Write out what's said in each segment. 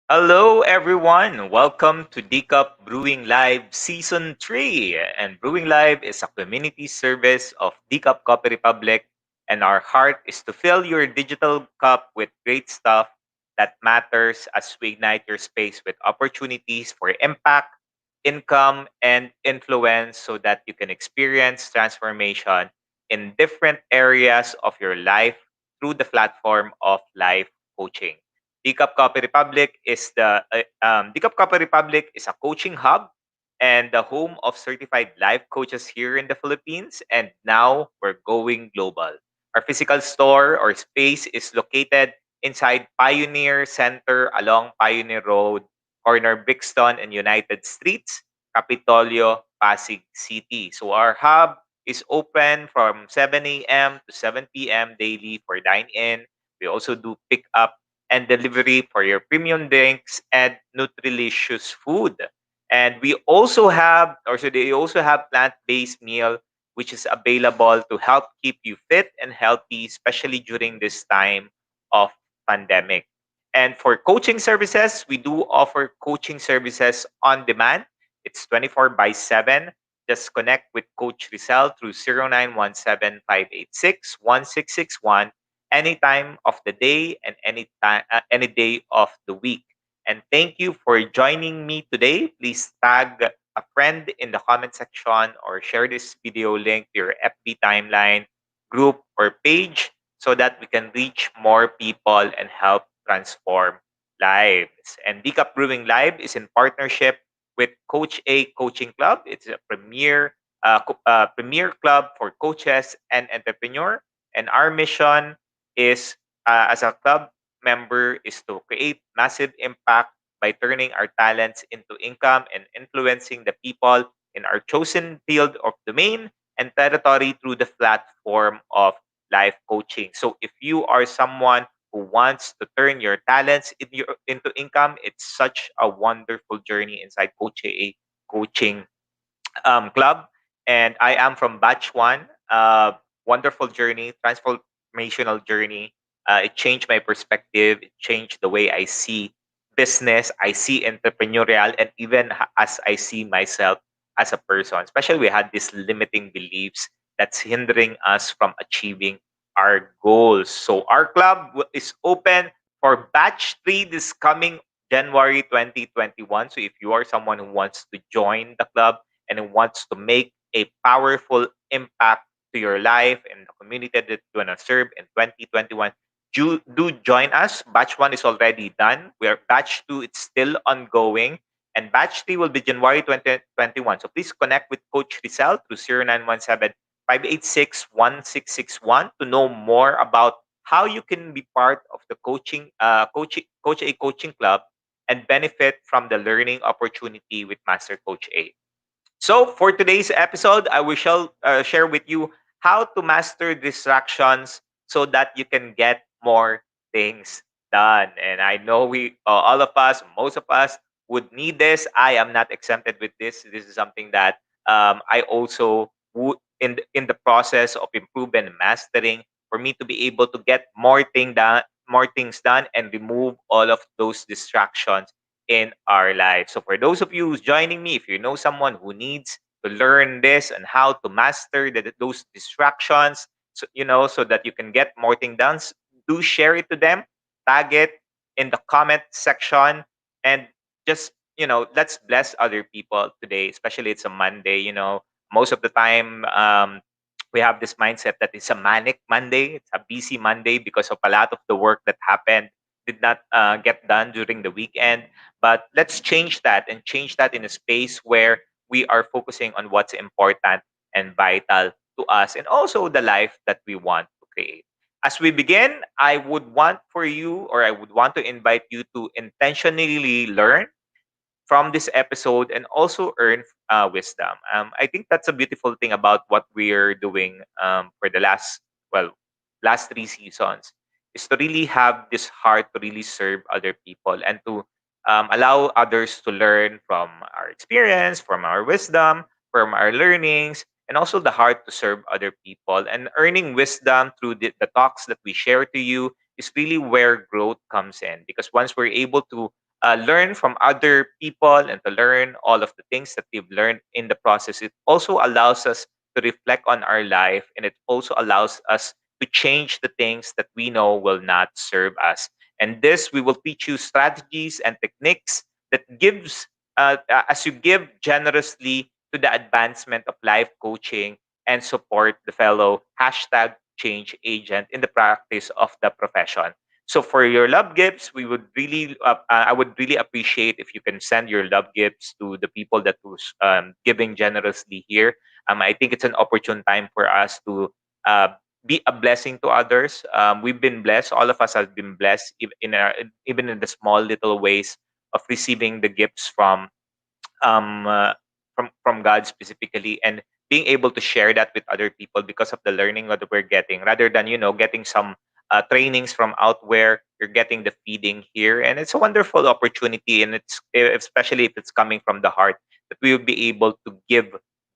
Hello, everyone. Welcome to Cup Brewing Live Season 3. And Brewing Live is a community service of Cup Coffee Republic. And our heart is to fill your digital cup with great stuff that matters as we ignite your space with opportunities for impact, income, and influence so that you can experience transformation in different areas of your life through the platform of life coaching. Decaf Coffee Republic is a coaching hub and the home of certified life coaches here in the Philippines. And now we're going global. Our physical store or space is located inside Pioneer Center along Pioneer Road, corner Brixton and United Streets, Capitolio, Pasig City. So our hub is open from 7 a.m. to 7 p.m. daily for dine-in. We also do pick up and delivery for your premium drinks and nutritious food. And we also have, or so they also have plant-based meal, which is available to help keep you fit and healthy, especially during this time of pandemic. And for coaching services, we do offer coaching services on demand. It's 24 by 7. Just connect with Coach Rizal through 0917-586-1661 any time of the day and any day of the week. And thank you for joining me today. Please tag a friend in the comment section or share this video link to your FB timeline, group, or page so that we can reach more people and help transform lives. And Decap Brewing Live is in partnership with Coach A Coaching Club. It's a premier club for coaches and entrepreneur. And our mission is as a club member is to create massive impact by turning our talents into income and influencing the people in our chosen field of domain and territory through the platform of life coaching. So if you are someone who wants to turn your talents into income, it's such a wonderful journey inside Coach A coaching club. And I am from batch one. Wonderful journey, transformational journey. It changed my perspective. It changed the way I see business. I see entrepreneurial, and even as I see myself as a person. Especially, we had these limiting beliefs that's hindering us from achieving our goals. So our club is open for batch three this coming January 2021. So if you are someone who wants to join the club and it wants to make a powerful impact to your life and the community that you want to serve in 2021, do join us. Batch 1 is already done. We are batch 2, it's still ongoing. And batch 3 will be January 2021. So please connect with Coach Rizal through 0917-586-1661 to know more about how you can be part of the Coach A Coaching Club and benefit from the learning opportunity with Master Coach A. So, for today's episode, I will share with you how to master distractions so that you can get more things done. And I know all of us, most of us, would need this. I am not exempted with this. This is something that I also would in the process of improving and mastering for me to be able to get more things done, and remove all of those distractions in our lives. So for those of you who's joining me, if you know someone who needs to learn this and how to master those distractions, so that you can get more things done, do share it to them, tag it in the comment section, and just let's bless other people today. Especially it's a Monday. Most of the time, we have this mindset that it's a manic Monday, it's a busy Monday because of a lot of the work that happened did not get done during the weekend. But let's change that and change that in a space where we are focusing on what's important and vital to us and also the life that we want to create. As we begin, I would want to invite you to intentionally learn from this episode and also earn wisdom. I think that's a beautiful thing about what we're doing for the last 3 seasons is to really have this heart to really serve other people and to allow others to learn from our experience, from our wisdom, from our learnings, and also the heart to serve other people. And earning wisdom through the talks that we share to you is really where growth comes in because once we're able to learn from other people and to learn all of the things that we've learned in the process. It also allows us to reflect on our life, and it also allows us to change the things that we know will not serve us. And this, we will teach you strategies and techniques that gives, as you give generously to the advancement of life coaching and support the fellow hashtag change agent in the practice of the profession. So for your love gifts, we would really, I would really appreciate if you can send your love gifts to the people that was giving generously here. I think it's an opportune time for us to uh, be a blessing to others. We've been blessed. All of us have been blessed, even in the small little ways of receiving the gifts um, uh, from God specifically, and being able to share that with other people because of the learning that we're getting, rather than getting some trainings from out where you're getting the feeding here, and it's a wonderful opportunity, and it's especially if it's coming from the heart that we will be able to give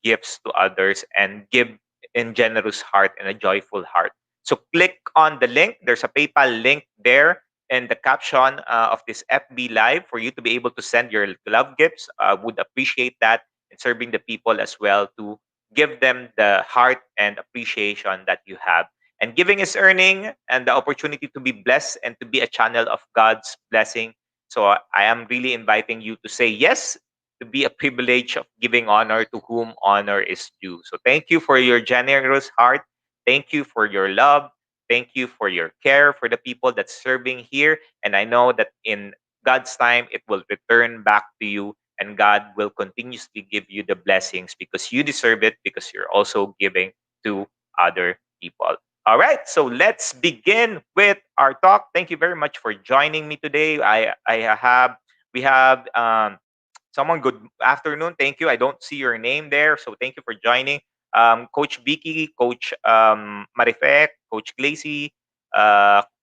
gifts to others and give in generous heart and a joyful heart. So click on the link. There's a PayPal link there in the caption of this FB Live for you to be able to send your love gifts. I would appreciate that in serving the people as well, to give them the heart and appreciation that you have. And giving is earning, and the opportunity to be blessed and to be a channel of God's blessing. So I am really inviting you to say yes, to be a privilege of giving honor to whom honor is due. So thank you for your generous heart. Thank you for your love. Thank you for your care for the people that's serving here. And I know that in God's time, it will return back to you, and God will continuously give you the blessings because you deserve it, because you're also giving to other people. All right, so let's begin with our talk. Thank you very much for joining me today. We have someone. Good afternoon. Thank you. I don't see your name there, so thank you for joining. Coach Vicky, Coach Marifec, Coach Glacy,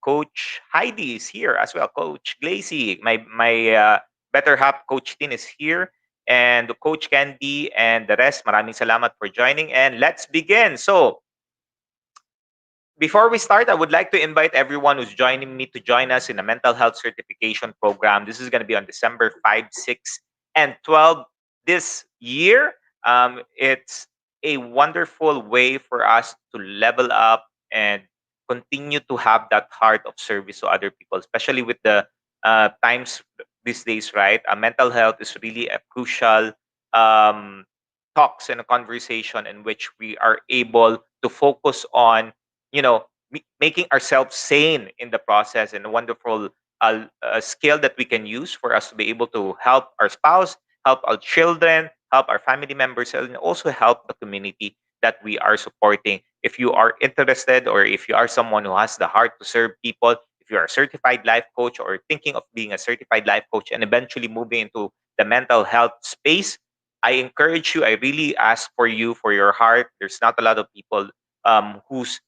Coach Heidi is here as well. Coach Glacy, my better half, Coach Tin is here, and Coach Candy and the rest. Maraming salamat for joining, and let's begin. So before we start, I would like to invite everyone who's joining me to join us in a mental health certification program. This is going to be on December 5, 6, and 12 this year. It's a wonderful way for us to level up and continue to have that heart of service to other people, especially with the times these days, right? Mental health is really a crucial um, talks and a conversation in which we are able to focus on making ourselves sane in the process, and a wonderful skill that we can use for us to be able to help our spouse, help our children, help our family members, and also help the community that we are supporting. If you are interested, or if you are someone who has the heart to serve people, if you are a certified life coach or thinking of being a certified life coach and eventually moving into the mental health space, I encourage you, I really ask for you, for your heart. There's not a lot of people who's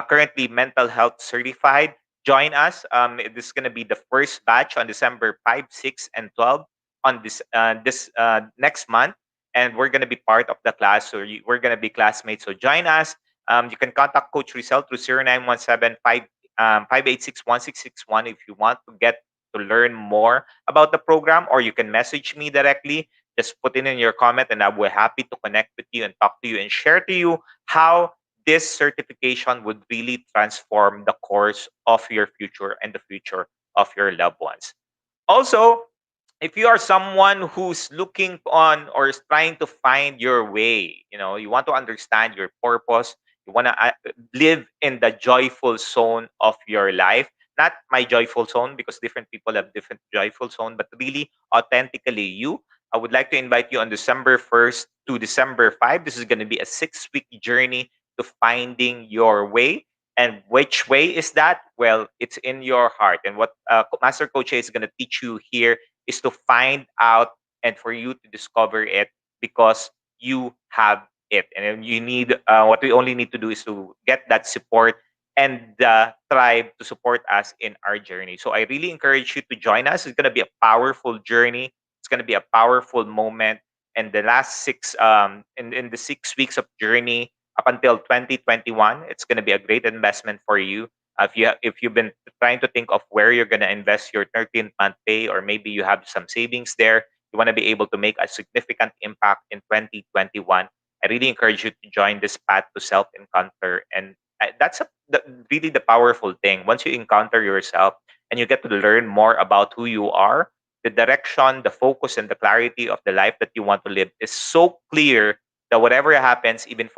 currently mental health certified. Join us. This is going to be the first batch on December 5, 6, and 12 on this next month. And we're going to be part of the class. So we're going to be classmates. So join us. You can contact Coach Rizal through 0917 586 1661 if you want to get to learn more about the program, or you can message me directly. Just put in your comment, and I'll be happy to connect with you and talk to you and share to you how this certification would really transform the course of your future and the future of your loved ones. Also, if you are someone who's looking on or is trying to find your way, you want to understand your purpose, you want to live in the joyful zone of your life, not my joyful zone, because different people have different joyful zone, but really authentically you. I would like to invite you on December 1st to December 5. This is going to be a 6-week journey to finding your way. And which way is that? Well, it's in your heart. And what Master Coach is going to teach you here is to find out and for you to discover it, because you have it. And then you need, what we only need to do is to get that support and the tribe to support us in our journey. So I really encourage you to join us. It's going to be a powerful journey. It's going to be a powerful moment. And the last in the 6 weeks of journey up until 2021, it's going to be a great investment for you. If you've been trying to think of where you're going to invest your 13th month pay, or maybe you have some savings there, you want to be able to make a significant impact in 2021. I really encourage you to join this path to self encounter. And that's really the powerful thing. Once you encounter yourself and you get to learn more about who you are, the direction, the focus, and the clarity of the life that you want to live is so clear that whatever happens, even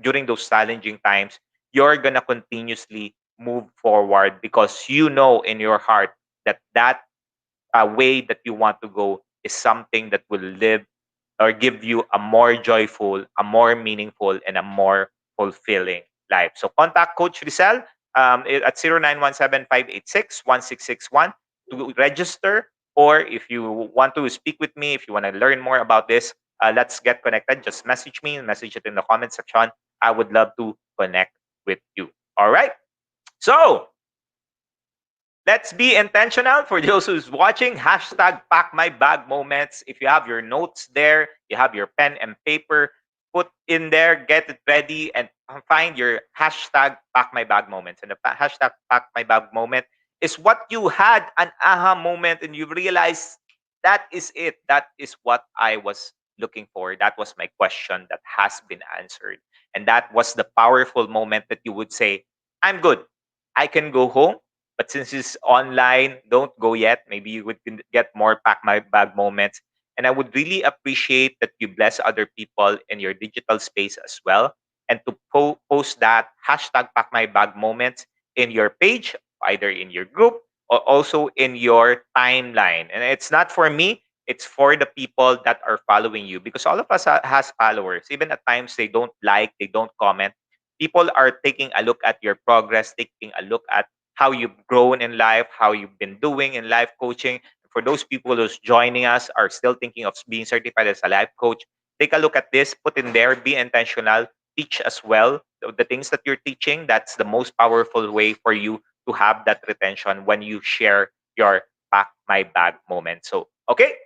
during those challenging times, you're going to continuously move forward because you know in your heart that way that you want to go is something that will live or give you a more joyful, a more meaningful, and a more fulfilling life. So contact Coach Rizal at 0917-586-1661 to register. Or if you want to speak with me, if you want to learn more about this, let's get connected. Just message it in the comment section. I would love to connect with you. All right. So let's be intentional. For those who's watching, hashtag pack my bag moments. If you have your notes there, you have your pen and paper, put in there, get it ready, and find your hashtag pack my bag moments. And the hashtag pack my bag moment is what you had an aha moment and you realize that is it. That is what I was looking for. That was my question that has been answered. And that was the powerful moment that you would say, I'm good. I can go home, but since it's online, don't go yet. Maybe you would get more pack my bag moments. And I would really appreciate that you bless other people in your digital space as well. And to post that hashtag pack my bag moments in your page, either in your group or also in your timeline. And it's not for me, it's for the people that are following you because all of us has followers. Even at times they don't like, they don't comment. People are taking a look at your progress, taking a look at how you've grown in life, how you've been doing in life coaching. For those people who's joining us are still thinking of being certified as a life coach, take a look at this, put in there, be intentional, teach as well. The things that you're teaching, that's the most powerful way for you to have that retention when you share your pack my bag moment. So, okay,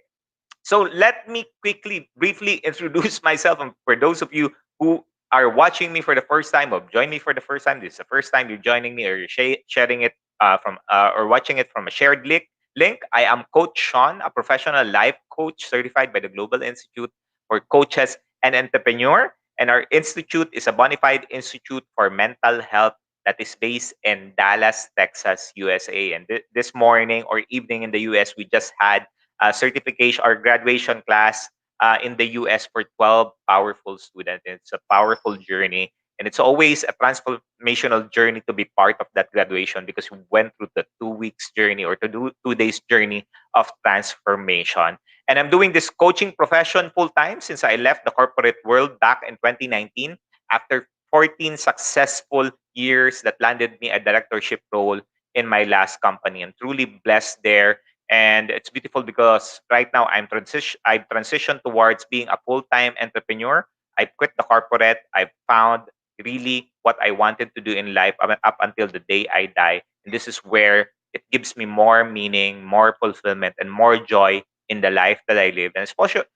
so let me quickly, briefly introduce myself. And for those of you who are watching me for the first time or join me for the first time, this is the first time you're joining me or you're sharing it from or watching it from a shared link. I am Coach Shaun, a professional life coach certified by the Global Institute for Coaches and Entrepreneur. And our institute is a bona fide institute for mental health that is based in Dallas, Texas, USA. And this morning or evening in the US, we just had certification or graduation class in the US for 12 powerful students. It's a powerful journey. And it's always a transformational journey to be part of that graduation because we went through the 2 weeks journey or to do 2 days journey of transformation. And I'm doing this coaching profession full time since I left the corporate world back in 2019 after 14 successful years that landed me a directorship role in my last company. I'm truly blessed there, and it's beautiful because right now I've transitioned towards being a full-time entrepreneur. I quit the corporate. I've found really what I wanted to do in life up until the day I die. And this is where it gives me more meaning, more fulfillment, and more joy in the life that I live. And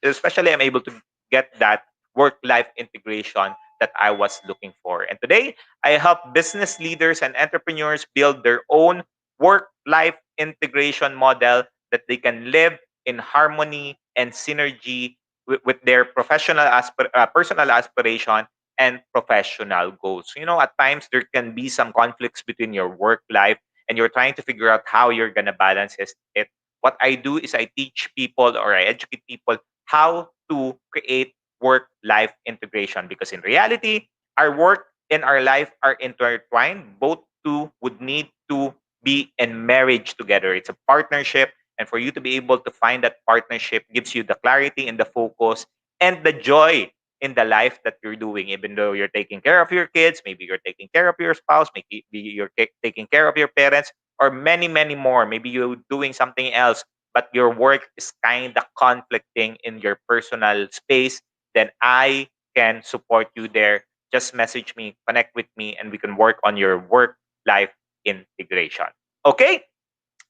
especially I'm able to get that work-life integration that I was looking for. And today, I help business leaders and entrepreneurs build their own work-life integration model that they can live in harmony and synergy with their personal aspiration and professional goals. You know, at times there can be some conflicts between your work life and you're trying to figure out how you're going to balance it. What I do is I teach people or I educate people how to create work life integration because in reality, our work and our life are intertwined. Both two would need to be in marriage together. It's a partnership. And for you to be able to find that partnership gives you the clarity and the focus and the joy in the life that you're doing, even though you're taking care of your kids, maybe you're taking care of your spouse, maybe you're taking care of your parents, or many, many more. Maybe you're doing something else, but your work is kind of conflicting in your personal space, then I can support you there. Just message me, connect with me, and we can work on your work life integration. Okay?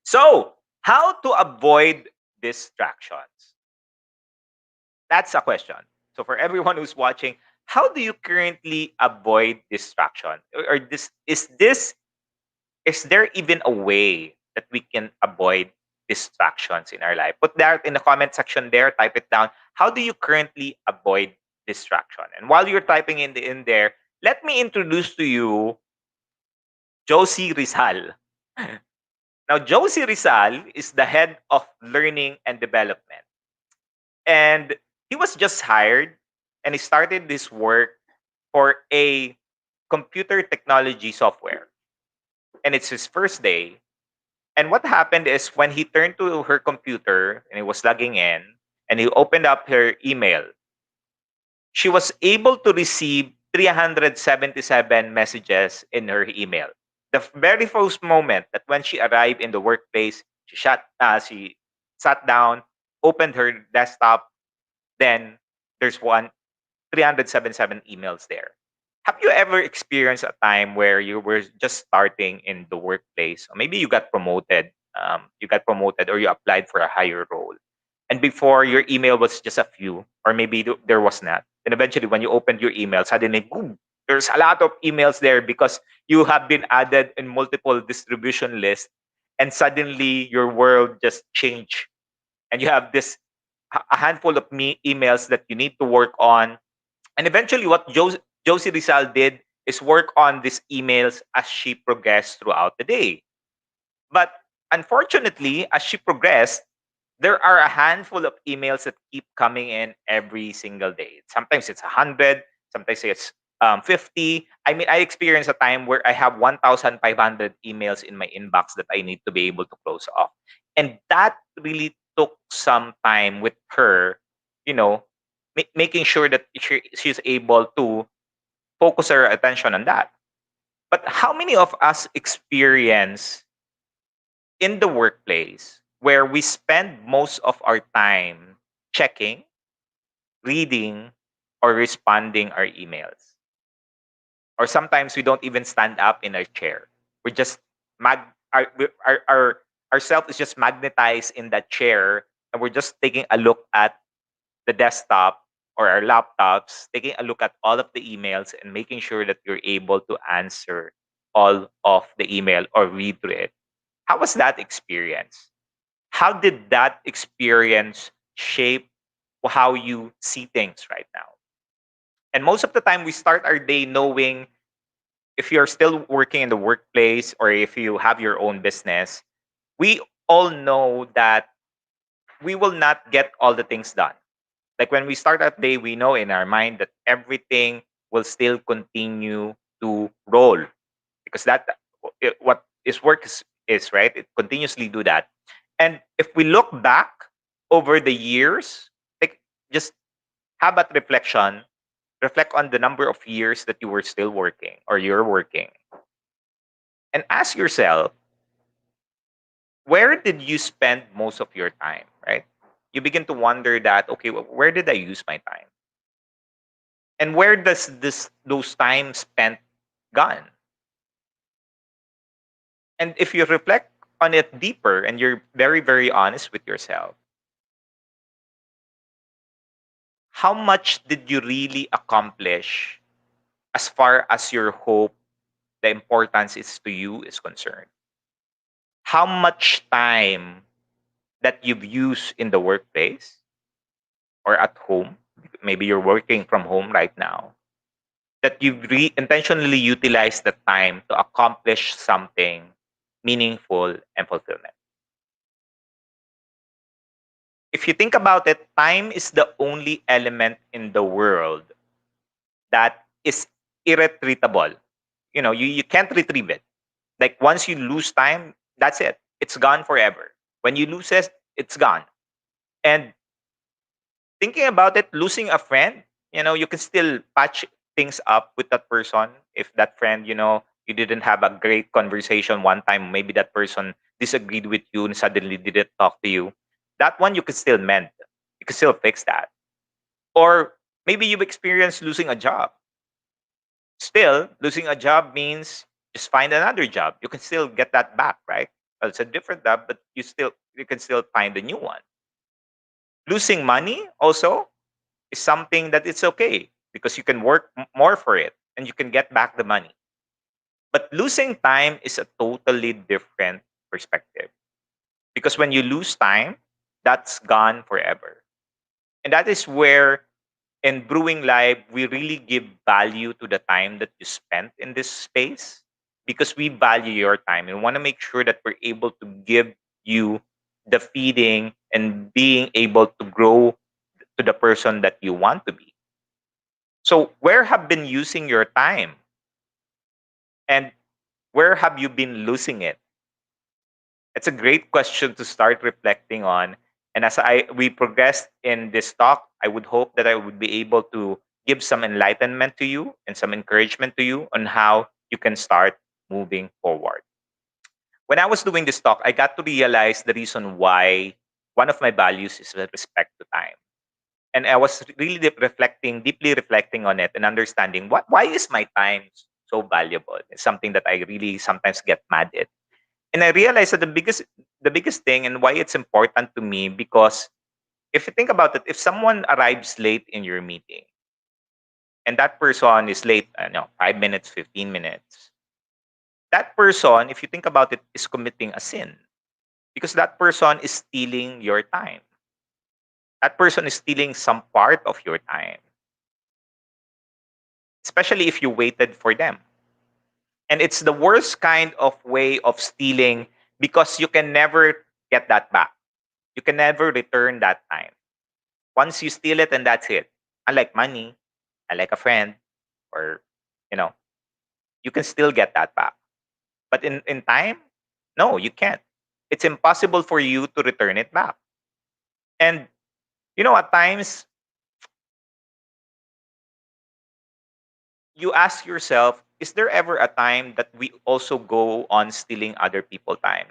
So, how to avoid distractions? That's a question. So, for everyone who's watching, how do you currently avoid distraction? Or this is this is there even a way that we can avoid distractions in our life? Put that in the comment section there, type it down. How do you currently avoid distraction? And while you're typing in there, let me introduce to you Josie Rizal. Now, Josie Rizal is the head of learning and development. And he was just hired and he started this work for a computer technology software. And it's his first day. And what happened is when he turned to her computer and he was logging in and he opened up her email, she was able to receive 377 messages in her email. The very first moment that when she arrived in the workplace, she sat down, opened her desktop, then there's 377 emails there. Have you ever experienced a time where you were just starting in the workplace, or maybe you got promoted, or you applied for a higher role, and before your email was just a few, or maybe there was not. And eventually, when you opened your email, suddenly, boom, there's a lot of emails there because you have been added in multiple distribution lists, and suddenly your world just changed, and you have this a handful of emails that you need to work on. And eventually, what Josie Rizal did is work on these emails as she progressed throughout the day. But unfortunately, as she progressed, there are a handful of emails that keep coming in every single day. Sometimes it's 100, sometimes it's 50. I mean, I experienced a time where I have 1,500 emails in my inbox that I need to be able to close off. And that really took some time with her, you know, making sure that she's able to focus her attention on that. But how many of us experience in the workplace where we spend most of our time checking, reading, or responding our emails? Or sometimes we don't even stand up in our chair. We're just mag our ourself is just magnetized in that chair, and we're just taking a look at the desktop or our laptops, taking a look at all of the emails and making sure that you're able to answer all of the email or read through it. How was that experience? How did that experience shape how you see things right now? And most of the time, we start our day knowing, if you're still working in the workplace or if you have your own business, we all know that we will not get all the things done. Like when we start that day, we know in our mind that everything will still continue to roll, because what is work is, right. It continuously do that. And if we look back over the years, like, just have that reflection, reflect on the number of years that you were still working or you're working, and ask yourself, where did you spend most of your time, right? You begin to wonder that, okay, well, where did I use my time, and where does this those time spent gone? And if you reflect on it deeper and you're very, very honest with yourself, how much did you really accomplish as far as your hope, the importance is to you, is concerned? How much time that you've used in the workplace or at home, maybe you're working from home right now, that you've intentionally utilized the time to accomplish something meaningful and fulfillment? If you think about it, time is the only element in the world that is irretrievable. You can't retrieve it. Like once you lose time, that's it. It's gone forever. When you lose it, it's gone. And thinking about it, losing a friend, you can still patch things up with that person. If that friend, you didn't have a great conversation one time, maybe that person disagreed with you and suddenly didn't talk to you. That one you can still mend. You can still fix that. Or maybe you've experienced losing a job. Still, losing a job means just find another job. You can still get that back, right? Well, it's a different job, but you can still find a new one. Losing money also is something that it's okay because you can work more for it and you can get back the money. But losing time is a totally different perspective, because when you lose time, that's gone forever. And that is where in Brewing Live, we really give value to the time that you spent in this space, because we value your time and want to make sure that we're able to give you the feeding and being able to grow to the person that you want to be. So, where have been using your time, and where have you been losing it? It's a great question to start reflecting on. And as we progress in this talk, I would hope that I would be able to give some enlightenment to you and some encouragement to you on how you can start moving forward. When I was doing this talk, I got to realize the reason why one of my values is with respect to time. And I was really deeply reflecting on it and understanding why is my time so valuable? It's something that I really sometimes get mad at. And I realized that the biggest thing and why it's important to me, because if you think about it, if someone arrives late in your meeting and that person is late, 5 minutes, 15 minutes, that person, if you think about it, is committing a sin, because that person is stealing your time. That person is stealing some part of your time, especially if you waited for them. And it's the worst kind of way of stealing, because you can never get that back. You can never return that time. Once you steal it, and that's it. Unlike money, unlike a friend, or you know, you can still get that back. But in time, no, you can't. It's impossible for you to return it back. And at times you ask yourself, is there ever a time that we also go on stealing other people time?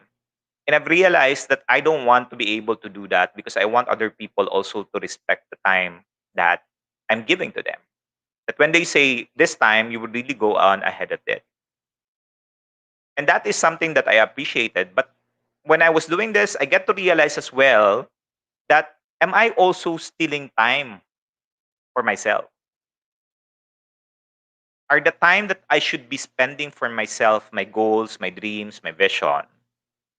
And I've realized that I don't want to be able to do that, because I want other people also to respect the time that I'm giving to them. That when they say this time, you would really go on ahead of it. And that is something that I appreciated. But when I was doing this, I get to realize as well that am I also stealing time for myself? Are the time that I should be spending for myself, my goals, my dreams, my vision,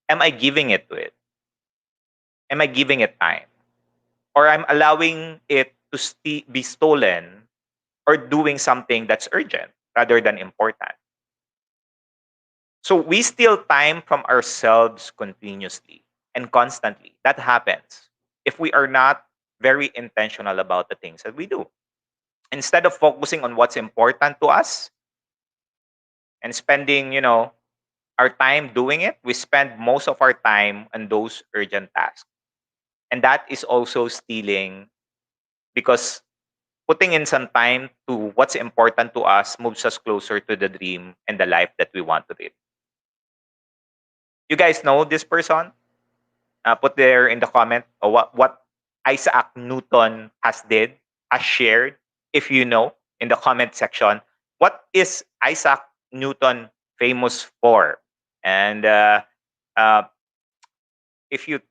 am I giving it to it? Am I giving it time? Or I'm allowing it to be stolen, or doing something that's urgent rather than important? So we steal time from ourselves continuously and constantly. That happens if we are not very intentional about the things that we do. Instead of focusing on what's important to us and spending, our time doing it, we spend most of our time on those urgent tasks. And that is also stealing, because putting in some time to what's important to us moves us closer to the dream and the life that we want to live. You guys know this person? Put there in the comment, or what Isaac Newton has shared. If you know, in the comment section, what is Isaac Newton famous for? And uh, if you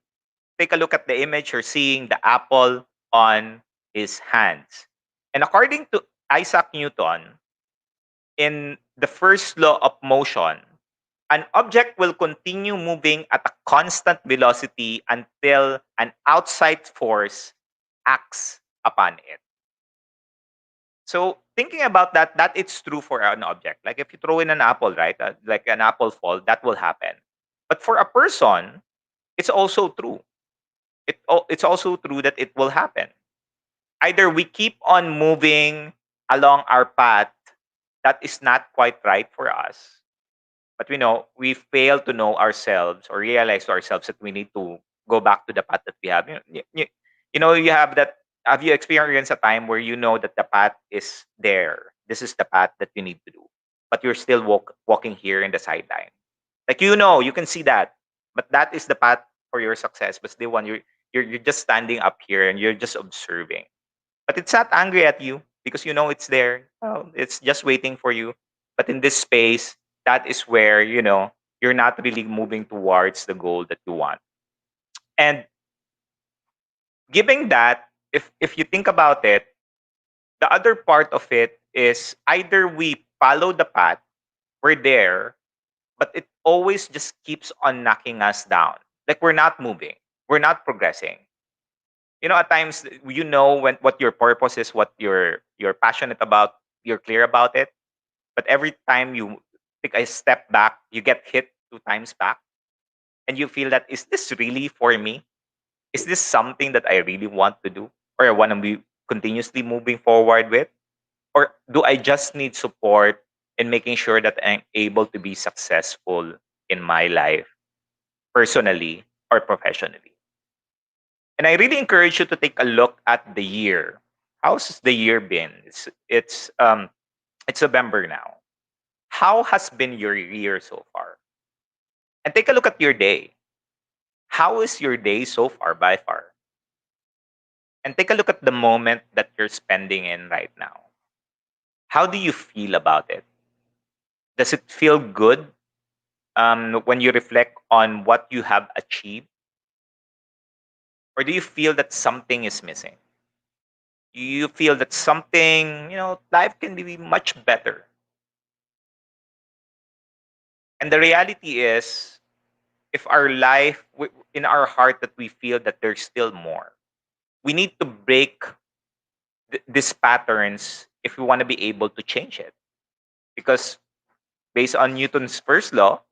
take a look at the image, you're seeing the apple on his hands. And according to Isaac Newton, in the first law of motion, an object will continue moving at a constant velocity until an outside force acts upon it. So thinking about that, that it's true for an object. Like if you throw in an apple, right? Like an apple fall, that will happen. But for a person, it's also true. It's also true that it will happen. Either we keep on moving along our path that is not quite right for us, but we fail to know ourselves or realize to ourselves that we need to go back to the path that we have. You have that. Have you experienced a time where you know that the path is there? This is the path that you need to do, but you're still walking here in the sideline. Like you can see that, but that is the path for your success. But the one you're just standing up here and you're just observing. But it's not angry at you, because it's there. Oh, it's just waiting for you. But in this space, that is where you're not really moving towards the goal that you want. And giving that, if you think about it, the other part of it is either we follow the path We're there, but it always just keeps on knocking us down. Like we're not moving, we're not progressing. At times when what your purpose is, what you're passionate about, you're clear about it, but every time you take a step back, you get hit two times back, and you feel that, is this really for me? Is this something that I really want to do, or I want to be continuously moving forward with? Or do I just need support in making sure that I'm able to be successful in my life, personally or professionally? And I really encourage you to take a look at the year. How's the year been? It's November now. How has been your year so far? And take a look at your day. How is your day so far by far? And take a look at the moment that you're spending in right now. How do you feel about it? Does it feel good when you reflect on what you have achieved? Or do you feel that something is missing? Do you feel that something, life can be much better? And the reality is, if our life, in our heart, that we feel that there's still more, we need to break these patterns if we want to be able to change it. Because based on Newton's first law,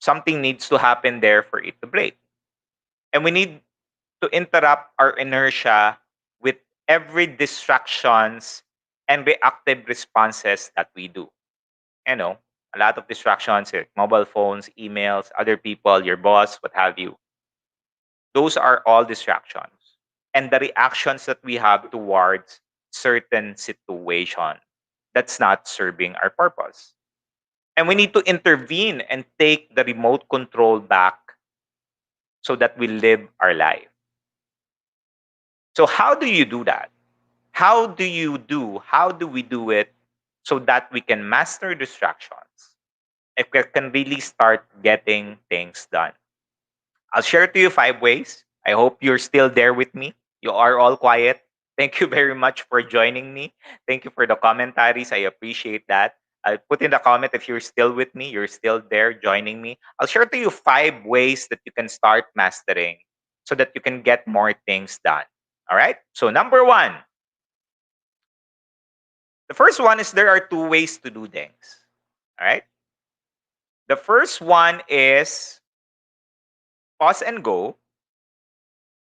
something needs to happen there for it to break. And we need to interrupt our inertia with every distractions and reactive responses that we do. You know, a lot of distractions, like mobile phones, emails, other people, your boss, what have you. Those are all distractions. And the reactions that we have towards certain situation, that's not serving our purpose. And we need to intervene and take the remote control back so that we live our life. So how do you do that? How do we do it so that we can master distractions? If we can really start getting things done. I'll share to you 5 ways. I hope you're still there with me. You are all quiet. Thank you very much for joining me. Thank you for the commentaries. I appreciate that. I'll put in the comment if you're still with me, you're still there joining me. I'll share to you 5 ways that you can start mastering so that you can get more things done. All right. So, number one, the first one is there are 2 ways to do things. All right. The first one is pause and go.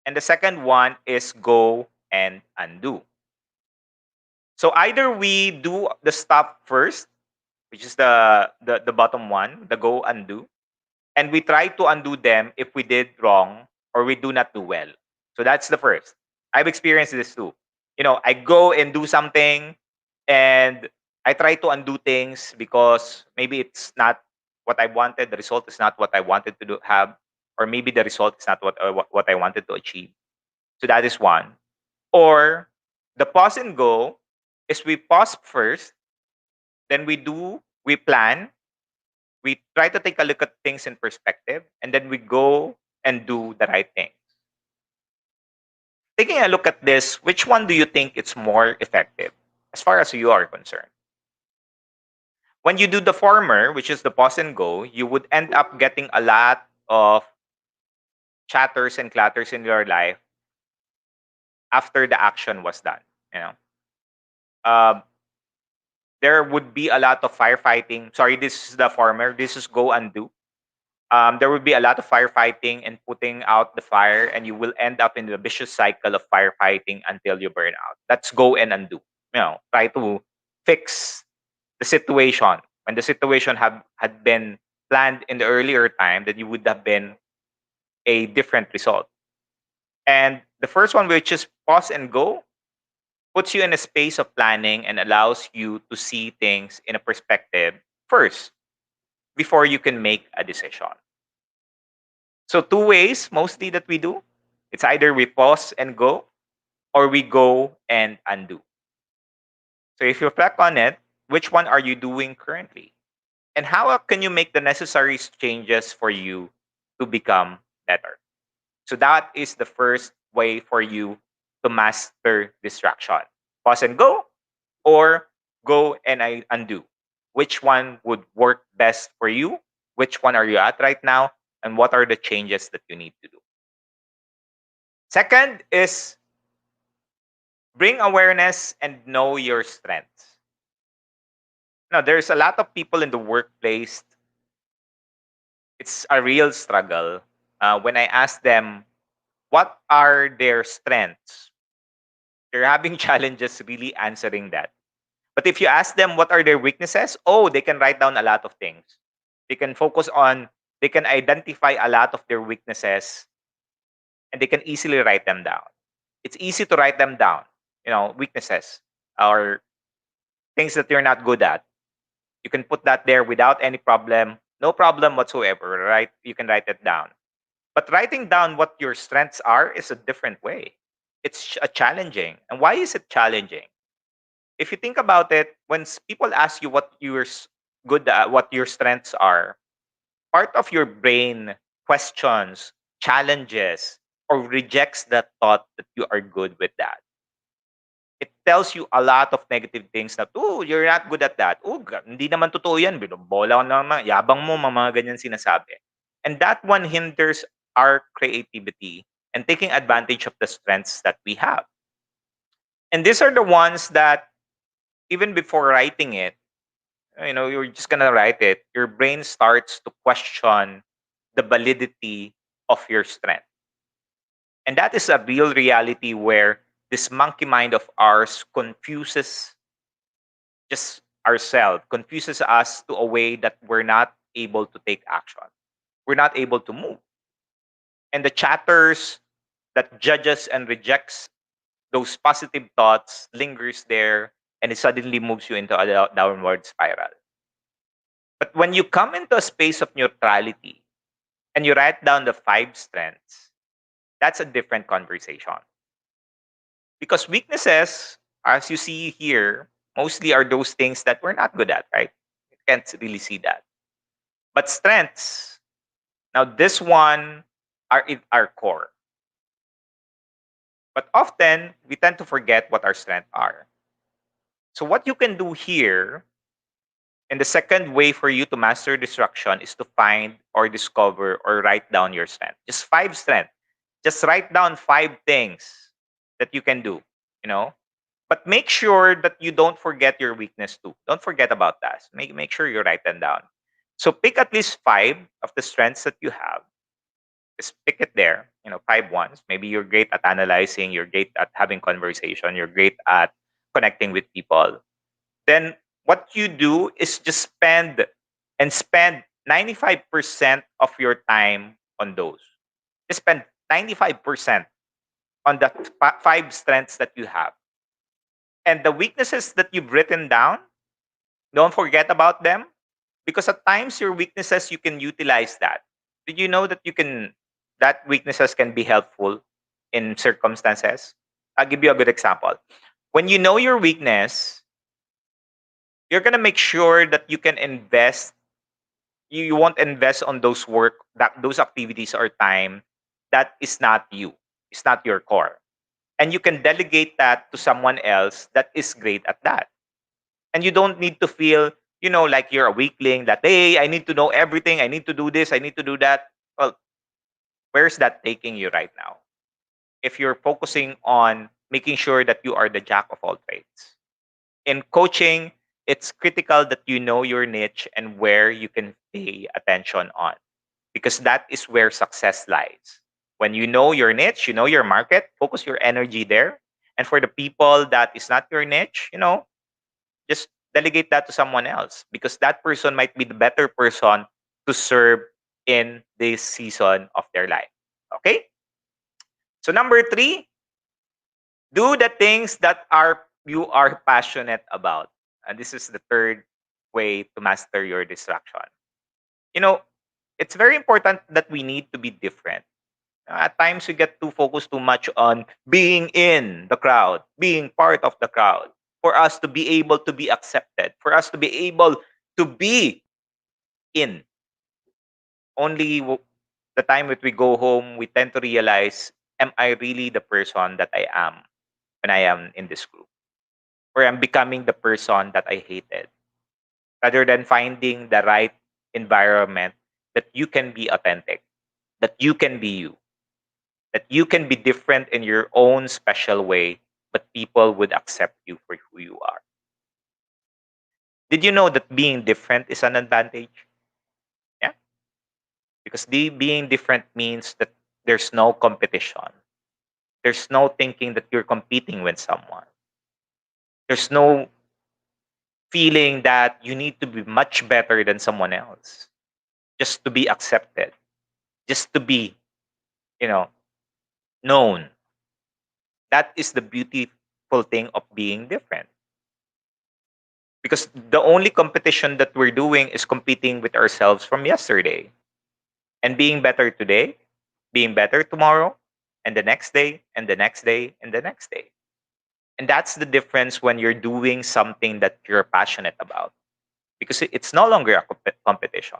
And the second one is go and undo. So either we do the stop first, which is the bottom one, the go undo, and we try to undo them if we did wrong or we do not do well. So that's the first. I've experienced this too. I go and do something and I try to undo things because maybe it's not what I wanted, the result is not what I wanted to have, or maybe the result is not what I wanted to achieve. So that is one. Or the pause and go is we pause first, then we plan, we try to take a look at things in perspective, and then we go and do the right thing. Taking a look at this, which one do you think is more effective as far as you are concerned? When you do the former, which is the pause and go, you would end up getting a lot of chatters and clatters in your life after the action was done. You know, Um there would be a lot of firefighting. Sorry, this is the former. This is go undo. There would be a lot of firefighting and putting out the fire, and you will end up in the vicious cycle of firefighting until you burn out. That's go and undo. Try to fix the situation. When the situation had been planned in the earlier time, that you would have been a different result. And the first one, which is pause and go, puts you in a space of planning and allows you to see things in a perspective first before you can make a decision. So 2 ways mostly that we do. It's either we pause and go or we go and undo. So if you reflect on it, which one are you doing currently? And how can you make the necessary changes for you to become better? So that is the first way for you to master distraction. Pause and go or go and I undo. which one would work best for you, which one are you at right now, and what are the changes that you need to do. Second is bring awareness and know your strengths. Now, there's a lot of people in the workplace, it's a real struggle. When I ask them, what are their strengths? They're having challenges really answering that. But if you ask them what are their weaknesses, oh, they can write down a lot of things. They can focus on, they can identify a lot of their weaknesses and they can easily write them down. It's easy to write them down, weaknesses or things that you're not good at. You can put that there without any problem, no problem whatsoever, right? You can write it down. But writing down what your strengths are is a different way. It's a challenging. And why is it challenging? If you think about it, when people ask you what you're good at, what your strengths are, part of your brain questions, challenges, or rejects that thought that you are good with that. It tells you a lot of negative things that, oh, you're not good at that. Oh, hindi naman totoo yan. Binobola ko naman. Yabang mo, mga ganyan sinasabi. And that one hinders our creativity and taking advantage of the strengths that we have. And these are the ones that even before writing it, you're just gonna write it. Your brain starts to question the validity of your strength. And that is a real reality where this monkey mind of ours confuses just ourselves, confuses us to a way that we're not able to take action. We're not able to move. And the chatters that judges and rejects those positive thoughts lingers there and it suddenly moves you into a downward spiral. But when you come into a space of neutrality and you write down the 5 strengths, that's a different conversation. Because weaknesses, as you see here, mostly are those things that we're not good at, right? You can't really see that. But strengths, now this one are in our core. But often we tend to forget what our strengths are. So what you can do here, and the second way for you to master distraction is to find or discover or write down your strength. Just 5 strengths. Just write down 5 things that you can do, you know. But make sure that you don't forget your weakness too. Don't forget about that. Make sure you write them down. So pick at least 5 of the strengths that you have. Just pick it there, 5 ones. Maybe you're great at analyzing, you're great at having conversation, you're great at connecting with people. Then what you do is just spend 95% of your time on those. Just spend 95% on the 5 strengths that you have. And the weaknesses that you've written down, don't forget about them because at times your weaknesses you can utilize that. Did you know that that weaknesses can be helpful in circumstances? I'll give you a good example. When you know your weakness, you're gonna make sure that you can invest. You won't invest on those activities or time that is not you. It's not your core. And you can delegate that to someone else that is great at that. And you don't need to feel, like you're a weakling, that hey, I need to know everything, I need to do this, I need to do that. Well, where's that taking you right now? If you're focusing on making sure that you are the jack of all trades. In coaching, it's critical that you know your niche and where you can pay attention on because that is where success lies. When you know your niche, you know your market, focus your energy there. And for the people that is not your niche, just delegate that to someone else because that person might be the better person to serve in this season of their life. Okay? So number 3, do the things that are you are passionate about. And this is the third way to master your distraction. You know, it's very important that we need to be different. At times we get too focused too much on being in the crowd, being part of the crowd, for us to be able to be accepted, for us to be able to be in. Only the time that we go home, we tend to realize, am I really the person that I am when I am in this group? Or I'm becoming the person that I hated? rather than finding the right environment that you can be authentic, that you can be you, that you can be different in your own special way, but people would accept you for who you are. Did you know that being different is an advantage? Yeah, because being different means that there's no competition. There's no thinking that you're competing with someone. There's no feeling that you need to be much better than someone else just to be accepted, just to be, you know, known. That is the beautiful thing of being different. Because the only competition that we're doing is competing with ourselves from yesterday and being better today, being better tomorrow, and the next day, and the next day, and the next day. And that's the difference when you're doing something that you're passionate about because it's no longer a competition.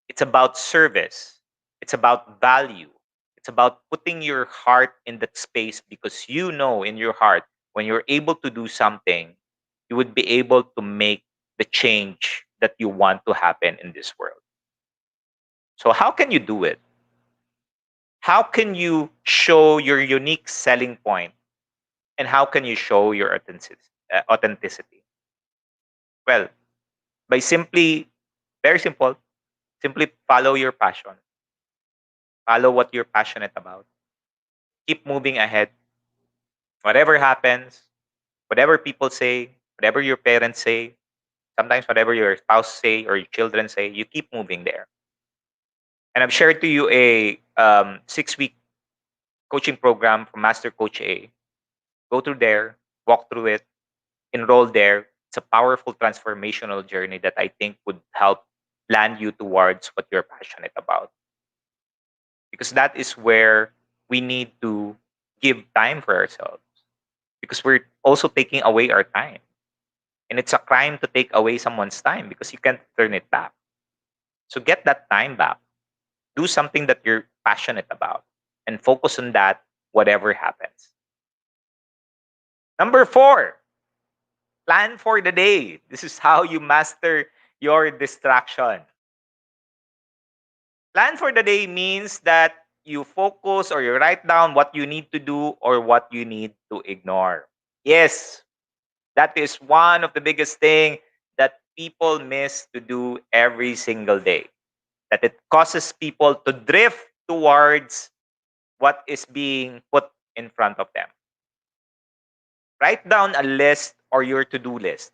It's about service, it's about value, it's about putting your heart in that space because you know in your heart when you're able to do something, you would be able to make the change that you want to happen in this world. So, how can you do it? How can you show your unique selling point and how can you show your authenticity? Well, by simply, very simple, simply follow your passion, follow what you're passionate about, keep moving ahead. Whatever happens, whatever people say, whatever your parents say, sometimes whatever your spouse say or your children say, you keep moving there. And I've shared to you a 6-week coaching program from Master Coach A. Go through there, walk through it, enroll there. It's a powerful transformational journey that I think would help land you towards what you're passionate about. Because that is where we need to give time for ourselves. Because we're also taking away our time. And it's a crime to take away someone's time because you can't turn it back. So get that time back. Do something that you're passionate about and focus on that, whatever happens. Number 4, plan for the day. This is how you master your distraction. Plan for the day means that you focus or you write down what you need to do or what you need to ignore. Yes, that is one of the biggest thing that people miss to do every single day. That it causes people to drift towards what is being put in front of them. Write down a list or your to-do list.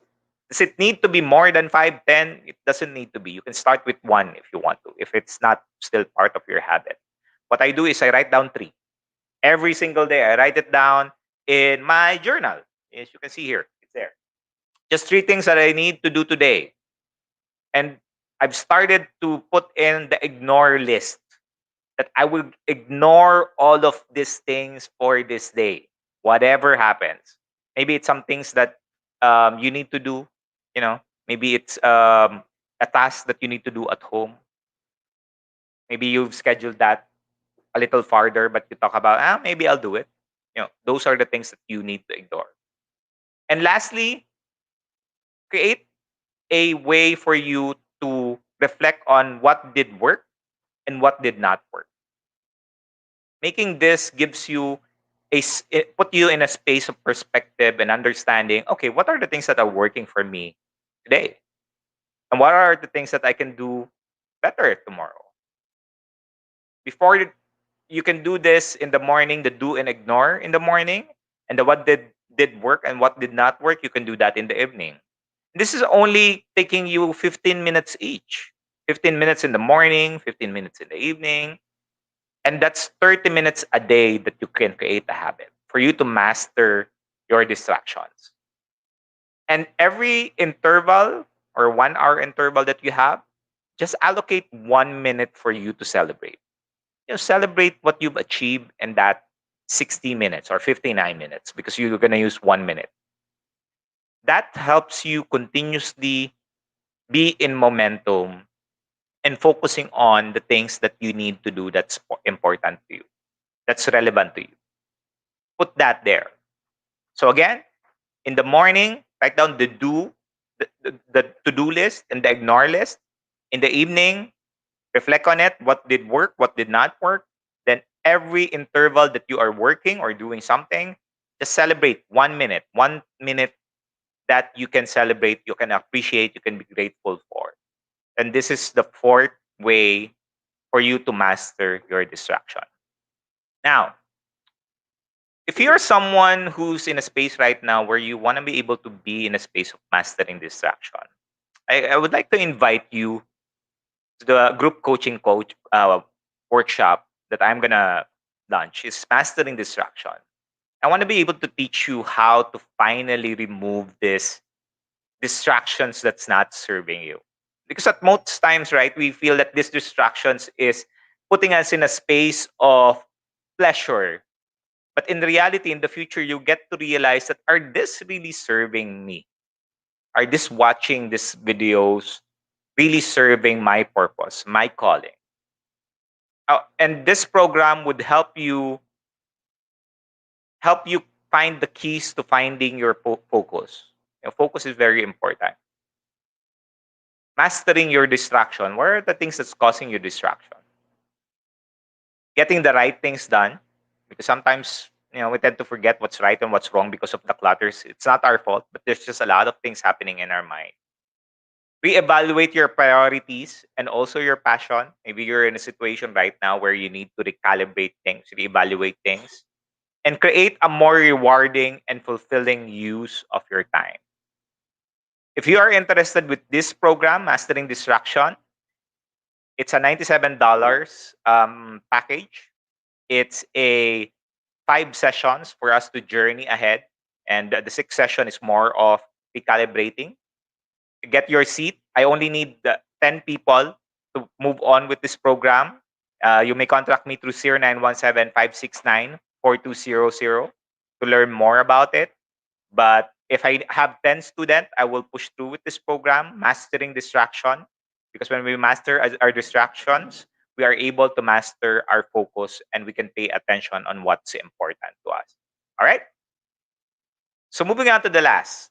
Does it need to be more than 5, 10? It doesn't need to be. You can start with 1 if you want to, if it's not still part of your habit. What I do is I write down 3. Every single day, I write it down in my journal. As you can see here, it's there. Just 3 things that I need to do today. And I've started to put in the ignore list that I will ignore all of these things for this day, whatever happens. Maybe it's some things that you need to do, you know, maybe it's a task that you need to do at home. Maybe you've scheduled that a little farther, but you talk about, maybe I'll do it. You know, those are the things that you need to ignore. And lastly, create a way for you to reflect on what did work and what did not work. Making this gives you it put you in a space of perspective and understanding. Okay, what are the things that are working for me today, and what are the things that I can do better tomorrow? Before you can do this in the morning, the do and ignore in the morning, and the what did work and what did not work. You can do that in the evening. This is only taking you 15 minutes each. 15 minutes in the morning, 15 minutes in the evening. And that's 30 minutes a day that you can create a habit for you to master your distractions. And every interval or 1 hour interval that you have, just allocate 1 minute for you to celebrate. You know, celebrate what you've achieved in that 60 minutes or 59 minutes because you're going to use 1 minute. That helps you continuously be in momentum and focusing on the things that you need to do that's important to you, that's relevant to you. Put that there. So again, in the morning, write down the do the to-do list and the ignore list. In the evening, reflect on it. What did work? What did not work? Then every interval that you are working or doing something, just celebrate 1 minute. 1 minute that you can celebrate, you can appreciate, you can be grateful for. And this is the fourth way for you to master your distraction. Now, if you're someone who's in a space right now where you want to be able to be in a space of mastering distraction, I would like to invite you to the group coaching workshop that I'm gonna launch. Is mastering distraction. I want to be able to teach you how to finally remove this distractions that's not serving you. Because at most times, right, we feel that this distractions is putting us in a space of pleasure. But in reality, in the future, you get to realize that are this really serving me? Are this watching these videos really serving my purpose, my calling? And this program would help you find the keys to finding your focus. Focus is very important. Mastering your distraction. What are the things that's causing you distraction? Getting the right things done, because sometimes we tend to forget what's right and what's wrong because of the clutters. It's not our fault, but there's just a lot of things happening in our mind. Reevaluate your priorities and also your passion. Maybe you're in a situation right now where you need to recalibrate things, reevaluate things, and create a more rewarding and fulfilling use of your time. If you are interested with this program, Mastering Distraction, it's a $97 package. It's a 5 sessions for us to journey ahead. And the sixth session is more of recalibrating. Get your seat. I only need 10 people to move on with this program. You may contact me through 0917-569-4200 to learn more about it. But if I have 10 students, I will push through with this program, Mastering Distraction. Because when we master our distractions, we are able to master our focus and we can pay attention on what's important to us. All right? So moving on to the last.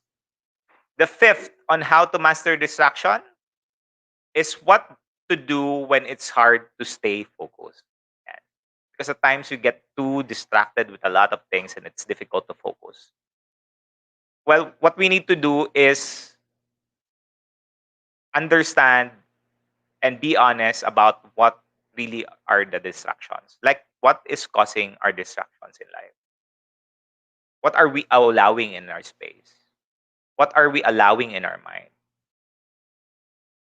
The fifth on how to master distraction is what to do when it's hard to stay focused. Yan. Because at times you get too distracted with a lot of things and it's difficult to focus. Well, what we need to do is understand and be honest about what really are the distractions. Like, what is causing our distractions in life? What are we allowing in our space? What are we allowing in our mind?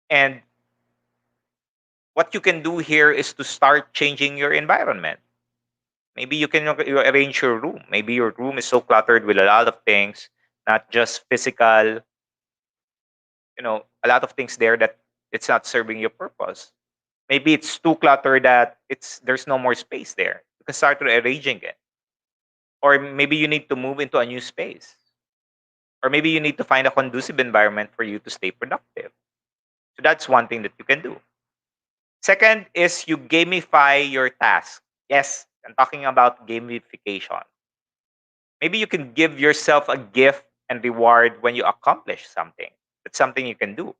And what you can do here is to start changing your environment. Maybe you arrange your room. Maybe your room is so cluttered with a lot of things, not just physical, a lot of things there that it's not serving your purpose. Maybe it's too cluttered that there's no more space there. You can start rearranging it. Or maybe you need to move into a new space. Or maybe you need to find a conducive environment for you to stay productive. So that's one thing that you can do. Second is you gamify your task. Yes, I'm talking about gamification. Maybe you can give yourself a gift and reward when you accomplish something. That's something you can do.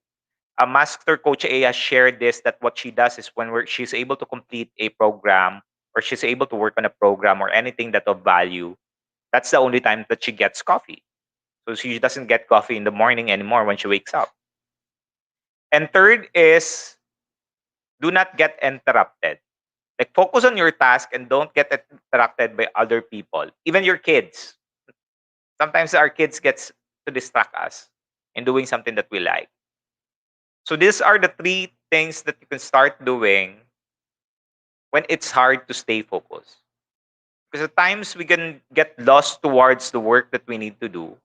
A master coach A has shared this, that what she does is when she's able to complete a program or she's able to work on a program or anything that of value, that's the only time that she gets coffee. So she doesn't get coffee in the morning anymore when she wakes up. And third is do not get interrupted. Like, focus on your task and don't get interrupted by other people, even your kids. Sometimes our kids gets to distract us in doing something that we like. So these are the three things that you can start doing when it's hard to stay focused. Because at times we can get lost towards the work that we need to do,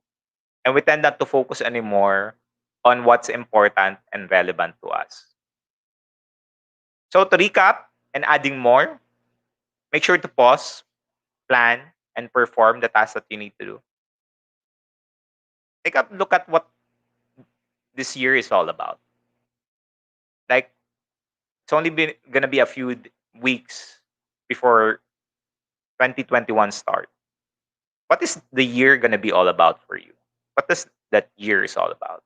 and we tend not to focus anymore on what's important and relevant to us. So to recap and adding more, make sure to pause, plan, and perform the tasks that you need to do. Take a look at what this year is all about. Like, it's only gonna be a few weeks before 2021 start. What is the year gonna be all about for you? What does that year is all about?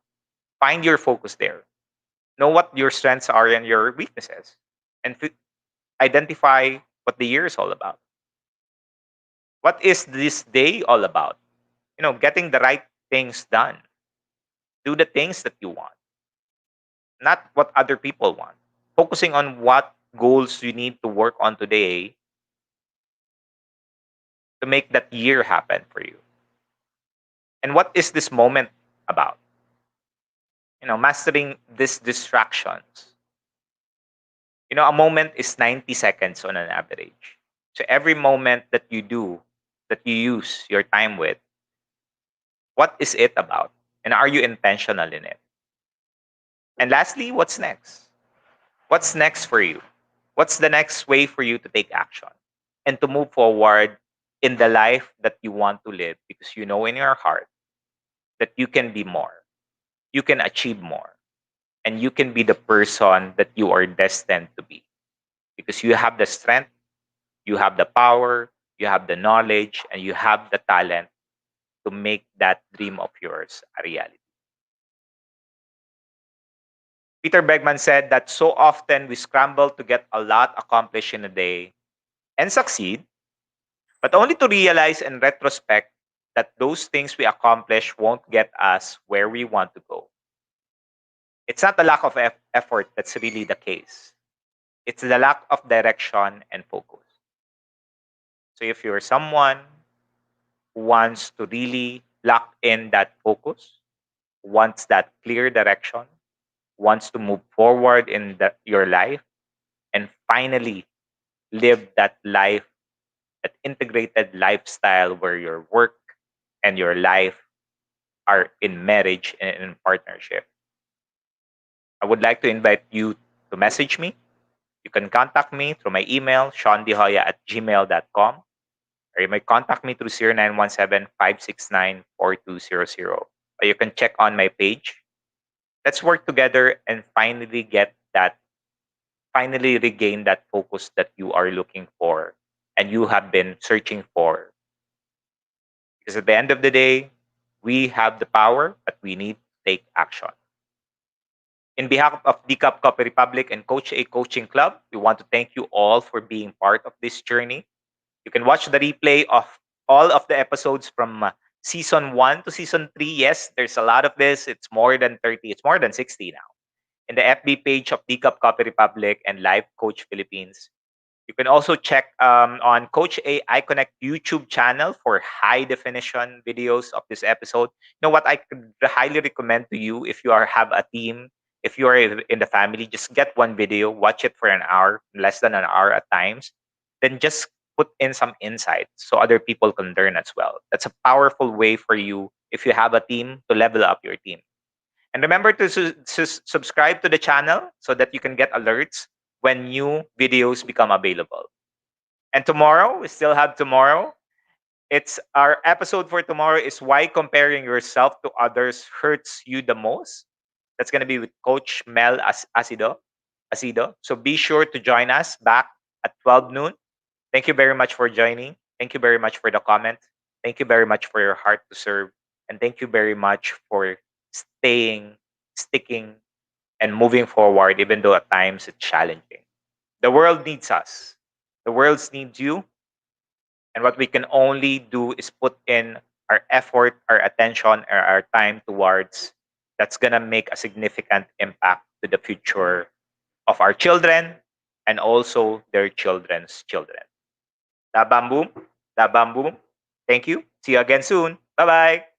Find your focus there. Know what your strengths are and your weaknesses, and identify what the year is all about. What is this day all about? Getting the right things done. Do the things that you want, not what other people want. Focusing on what goals you need to work on today to make that year happen for you. And what is this moment about? Mastering these distractions. A moment is 90 seconds on an average. So every moment that you do, that you use your time with, what is it about? And are you intentional in it? And lastly, what's next? What's next for you? What's the next way for you to take action and to move forward in the life that you want to live? Because you know in your heart that you can be more, you can achieve more, and you can be the person that you are destined to be. Because you have the strength, you have the power, you have the knowledge, and you have the talent to make that dream of yours a reality. Peter Bergman said that so often we scramble to get a lot accomplished in a day and succeed, but only to realize in retrospect that those things we accomplish won't get us where we want to go. It's not the lack of effort that's really the case. It's the lack of direction and focus. So if you're someone who wants to really lock in that focus, wants that clear direction, wants to move forward in your life, and finally live that life, that integrated lifestyle where your work and your life are in marriage and in partnership. I would like to invite you to message me. You can contact me through my email, shaundejoya@gmail.com, or you may contact me through 0917-569-4200. Or you can check on my page. Let's work together and finally regain that focus that you are looking for and you have been searching for. Because at the end of the day, we have the power, but we need to take action. In behalf of Decap Copy Republic and Coach A Coaching Club, we want to thank you all for being part of this journey. You can watch the replay of all of the episodes from season 1 to season 3. Yes, there's a lot of this. It's more than 30, it's more than 60 now. In the FB page of Decap Copy Republic and Live Coach Philippines. You can also check on Coach A I Connect YouTube channel for high definition videos of this episode. You know what I could highly recommend to you if you have a team, if you are in the family, just get one video, watch it for an hour, less than an hour at times, then just put in some insights so other people can learn as well. That's a powerful way for you if you have a team to level up your team. And remember to subscribe to the channel so that you can get alerts when new videos become available. And tomorrow, we still have tomorrow. It's our episode for tomorrow is why comparing yourself to others hurts you the most. That's going to be with Coach Mel Asido. So be sure to join us back at 12 noon. Thank you very much for joining. Thank you very much for the comment. Thank you very much for your heart to serve. And thank you very much for staying, sticking, and moving forward, even though at times it's challenging. The world needs us. The world needs you. And what we can only do is put in our effort, our attention, or our time towards that's going to make a significant impact to the future of our children and also their children's children. Da bam boom. Da bam boom. Thank you. See you again soon. Bye bye.